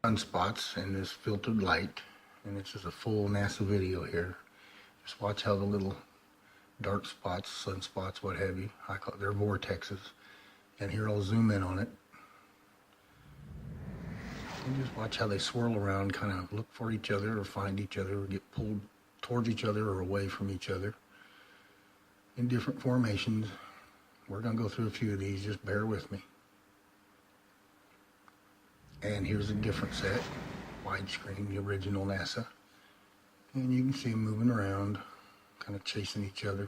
sunspots in this filtered light, and this is a full NASA video here. Just watch how the little dark spots, sunspots, what have you, they're vortexes. And here I'll zoom in on it. And just watch how they swirl around, kind of look for each other or find each other or get pulled towards each other or away from each other in different formations. We're going to go through a few of these, just bear with me. And here's a different set, widescreen, the original NASA. And you can see them moving around, kind of chasing each other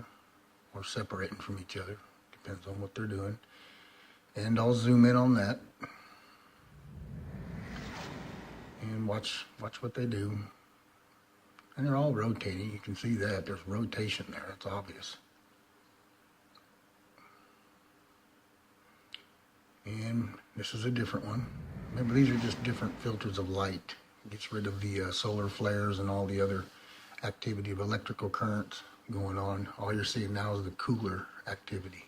or separating from each other, depends on what they're doing. And I'll zoom in on that and watch what they do. And they're all rotating. You can see that there's rotation there. It's obvious. And this is a different one. Remember, these are just different filters of light. It gets rid of the solar flares and all the other activity of electrical currents going on. All you're seeing now is the cooler activity.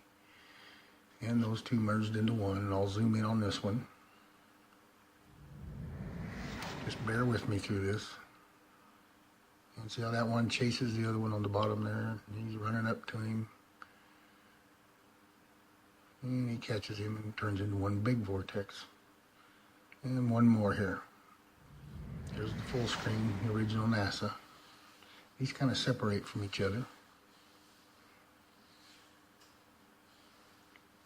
And those two merged into one, and I'll zoom in on this one. Just bear with me through this. And see how that one chases the other one on the bottom there? And he's running up to him. And he catches him and turns into one big vortex. And one more here. There's the full screen, the original NASA. These kind of separate from each other.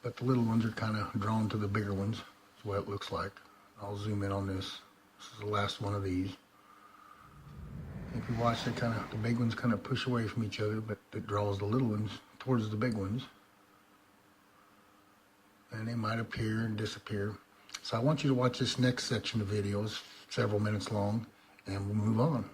But the little ones are kind of drawn to the bigger ones. That's what it looks like. I'll zoom in on this. This is the last one of these. If you watch, the big ones kind of push away from each other, but it draws the little ones towards the big ones. And they might appear and disappear. So I want you to watch this next section of videos, several minutes long, and we'll move on.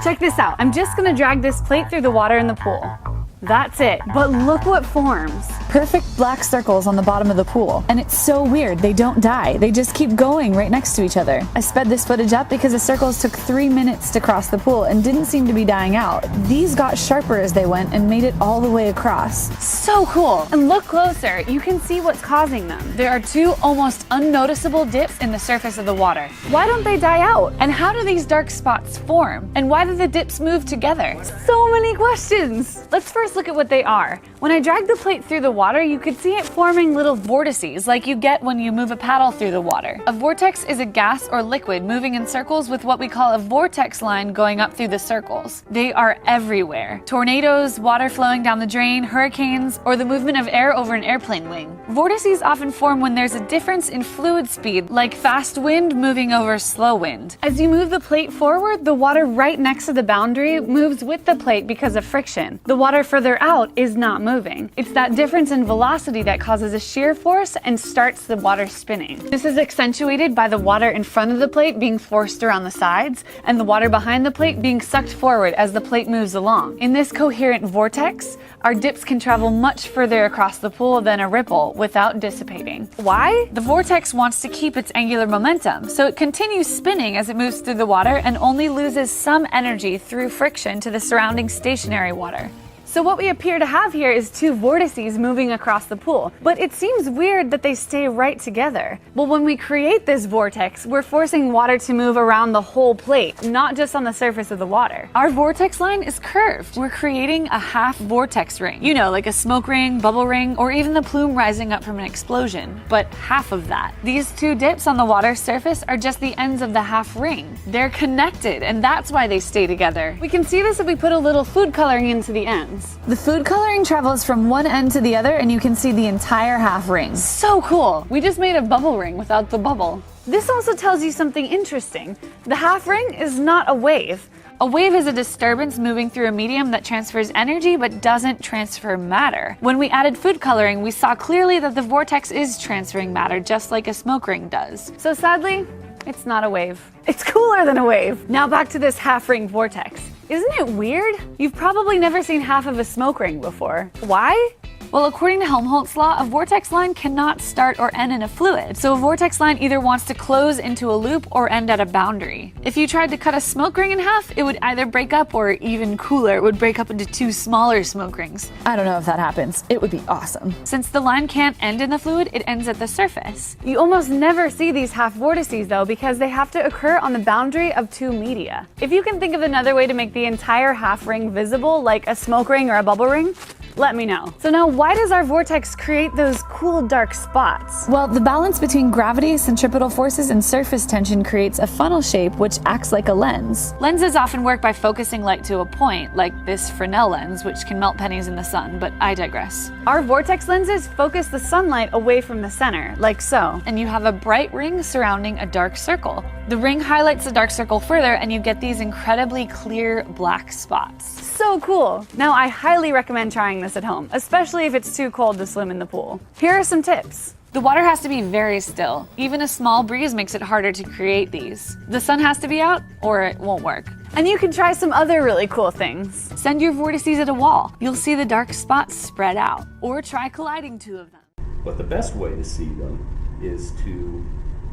Check this out. I'm just gonna drag this plate through the water in the pool. That's it. But look what forms. Perfect black circles on the bottom of the pool. And it's so weird, they don't die. They just keep going right next to each other. I sped this footage up because the circles took 3 minutes to cross the pool and didn't seem to be dying out. These got sharper as they went and made it all the way across. So cool. And look closer, you can see what's causing them. There are two almost unnoticeable dips in the surface of the water. Why don't they die out? And how do these dark spots form? And why do the dips move together? So many questions. Let's first look at what they are. When I drag the plate through the water, you could see it forming little vortices like you get when you move a paddle through the water. A vortex is a gas or liquid moving in circles with what we call a vortex line going up through the circles. They are everywhere. Tornadoes, water flowing down the drain, hurricanes, or the movement of air over an airplane wing. Vortices often form when there's a difference in fluid speed, like fast wind moving over slow wind. As you move the plate forward, the water right next to the boundary moves with the plate because of friction. The water further out is not moving. It's that difference in velocity that causes a shear force and starts the water spinning. This is accentuated by the water in front of the plate being forced around the sides and the water behind the plate being sucked forward as the plate moves along. In this coherent vortex, our dips can travel much further across the pool than a ripple without dissipating. Why? The vortex wants to keep its angular momentum, so it continues spinning as it moves through the water and only loses some energy through friction to the surrounding stationary water. So what we appear to have here is two vortices moving across the pool, but it seems weird that they stay right together. Well, when we create this vortex, we're forcing water to move around the whole plate, not just on the surface of the water. Our vortex line is curved. We're creating a half vortex ring. You know, like a smoke ring, bubble ring, or even the plume rising up from an explosion, but half of that. These two dips on the water surface are just the ends of the half ring. They're connected, and that's why they stay together. We can see this if we put a little food coloring into the ends. The food coloring travels from one end to the other and you can see the entire half ring. So cool! We just made a bubble ring without the bubble. This also tells you something interesting. The half ring is not a wave. A wave is a disturbance moving through a medium that transfers energy but doesn't transfer matter. When we added food coloring, we saw clearly that the vortex is transferring matter just like a smoke ring does. So sadly, it's not a wave. It's cooler than a wave. Now back to this half ring vortex. Isn't it weird? You've probably never seen half of a smoke ring before. Why? Well, according to Helmholtz's law, a vortex line cannot start or end in a fluid. So a vortex line either wants to close into a loop or end at a boundary. If you tried to cut a smoke ring in half, it would either break up or, even cooler, it would break up into two smaller smoke rings. I don't know if that happens. It would be awesome. Since the line can't end in the fluid, it ends at the surface. You almost never see these half vortices though, because they have to occur on the boundary of two media. If you can think of another way to make the entire half ring visible, like a smoke ring or a bubble ring, let me know. So now, why does our vortex create those cool dark spots? Well, the balance between gravity, centripetal forces, and surface tension creates a funnel shape which acts like a lens. Lenses often work by focusing light to a point, like this Fresnel lens, which can melt pennies in the sun, but I digress. Our vortex lenses focus the sunlight away from the center, like so, and you have a bright ring surrounding a dark circle. The ring highlights the dark circle further, and you get these incredibly clear black spots. So cool! Now, I highly recommend trying this at home, especially if it's too cold to swim in the pool. Here are some tips. The water has to be very still. Even a small breeze makes it harder to create these. The sun has to be out, or it won't work. And you can try some other really cool things. Send your vortices at a wall. You'll see the dark spots spread out. Or try colliding two of them. But the best way to see them is to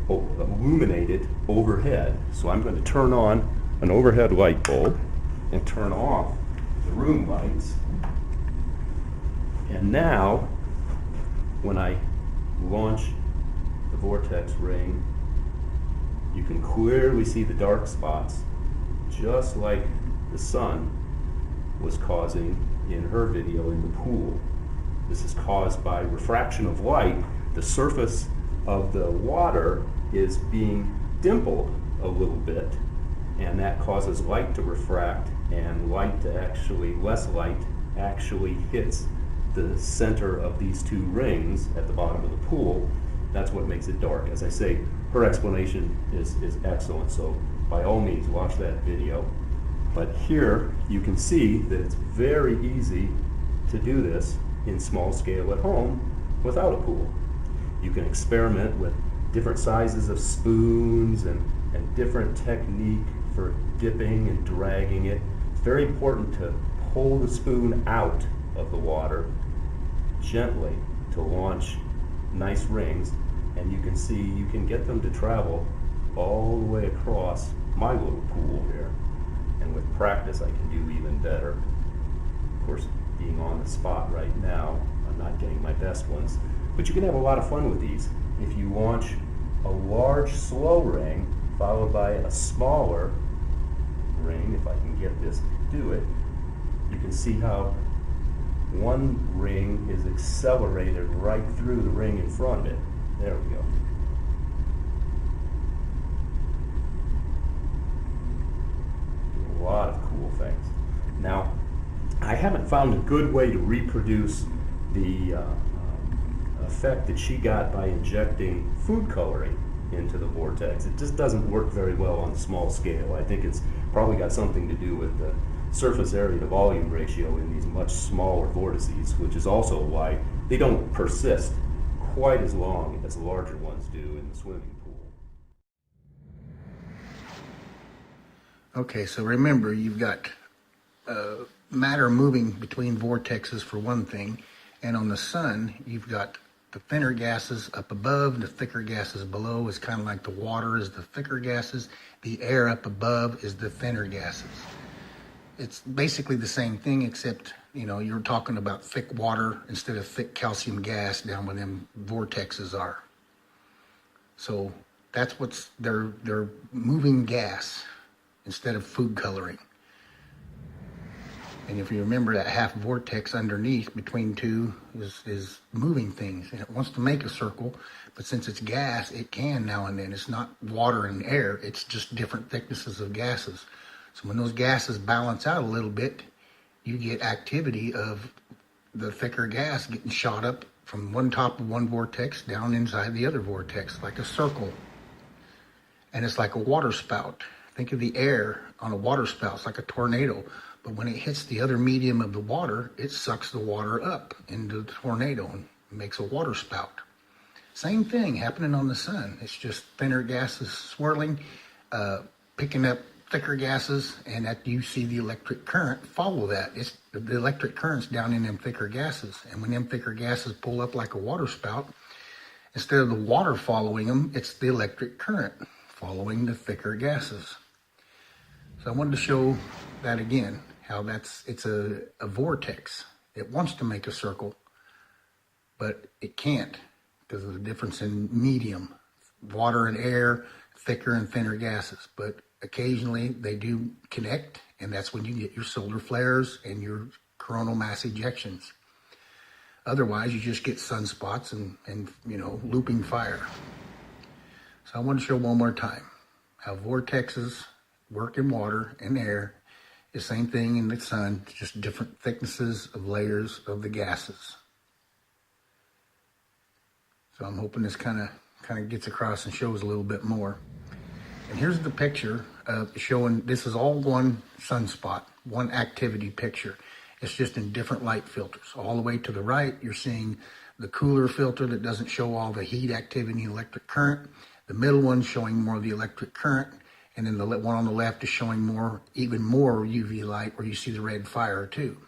illuminate it overhead. So I'm going to turn on an overhead light bulb and turn off the room lights. And now, when I launch the vortex ring, you can clearly see the dark spots, just like the sun was causing in her video in the pool. This is caused by refraction of light. The surface of the water is being dimpled a little bit, and that causes light to refract, and less light actually hits the center of these two rings at the bottom of the pool. That's what makes it dark. As I say, her explanation is excellent, so by all means watch that video. But here you can see that it's very easy to do this in small scale at home without a pool. You can experiment with different sizes of spoons and different technique for dipping and dragging it. It's very important to pull the spoon out of the water gently to launch nice rings, and you can see you can get them to travel all the way across my little pool here. And with practice I can do even better. Of course, being on the spot right now, I'm not getting my best ones, but you can have a lot of fun with these. If you launch a large slow ring followed by a smaller ring, if I can get this to do it, you can see how one ring is accelerated right through the ring in front of it. There we go. A lot of cool things. Now, I haven't found a good way to reproduce the effect that she got by injecting food coloring into the vortex. It just doesn't work very well on a small scale. I think it's probably got something to do with the surface area to volume ratio in these much smaller vortices, which is also why they don't persist quite as long as the larger ones do in the swimming pool. Okay, so remember, you've got matter moving between vortexes for one thing, and on the sun, you've got the thinner gases up above, the thicker gases below. Is kind of like the water is the thicker gases, the air up above is the thinner gases. It's basically the same thing, except, you know, you're talking about thick water instead of thick calcium gas down where them vortexes are. So that's what's, they're moving gas instead of food coloring. And if you remember, that half vortex underneath between two is moving things, and it wants to make a circle, but since it's gas, it can now and then. It's not water and air, it's just different thicknesses of gases. So when those gases balance out a little bit, you get activity of the thicker gas getting shot up from one top of one vortex down inside the other vortex, like a circle. And it's like a water spout. Think of the air on a water spout, it's like a tornado. But when it hits the other medium of the water, it sucks the water up into the tornado and makes a water spout. Same thing happening on the sun. It's just thinner gases swirling, picking up thicker gases, and that you see the electric current follow that. It's the electric current's down in them thicker gases, and when them thicker gases pull up like a water spout, instead of the water following them, it's the electric current following the thicker gases. So I wanted to show that again, how it's a vortex. It wants to make a circle, but it can't because of the difference in medium, water and air, thicker and thinner gases. But occasionally they do connect, and that's when you get your solar flares and your coronal mass ejections. Otherwise, you just get sunspots and looping fire. So I want to show one more time how vortexes work in water and air. The same thing in the sun, just different thicknesses of layers of the gases. So I'm hoping this kind of gets across and shows a little bit more. And here's the picture showing this is all one sunspot, one activity picture. It's just in different light filters. All the way to the right, you're seeing the cooler filter that doesn't show all the heat activity and electric current. The middle one's showing more of the electric current. And then the one on the left is showing even more UV light where you see the red fire too.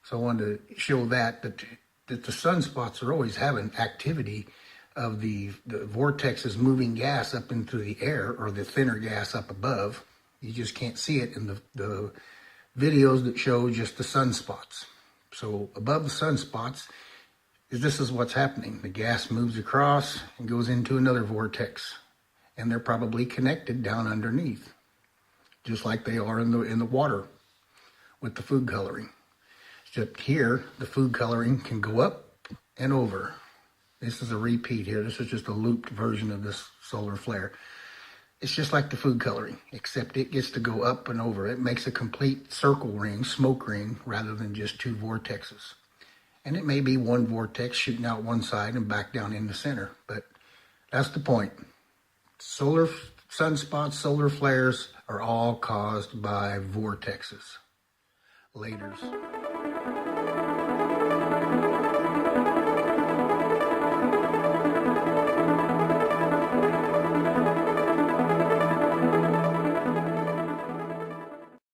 So I wanted to show that the sunspots are always having activity of the vortexes moving gas up into the air, or the thinner gas up above. You just can't see it in the videos that show just the sunspots. So above the sunspots, this is what's happening. The gas moves across and goes into another vortex, and they're probably connected down underneath, just like they are in the water with the food coloring. Except here, the food coloring can go up and over. This is a repeat here. This is just a looped version of this solar flare. It's just like the food coloring, except it gets to go up and over. It makes a complete circle ring, smoke ring, rather than just two vortexes. And it may be one vortex shooting out one side and back down in the center, but that's the point. Solar sunspots, solar flares are all caused by vortexes. Laters.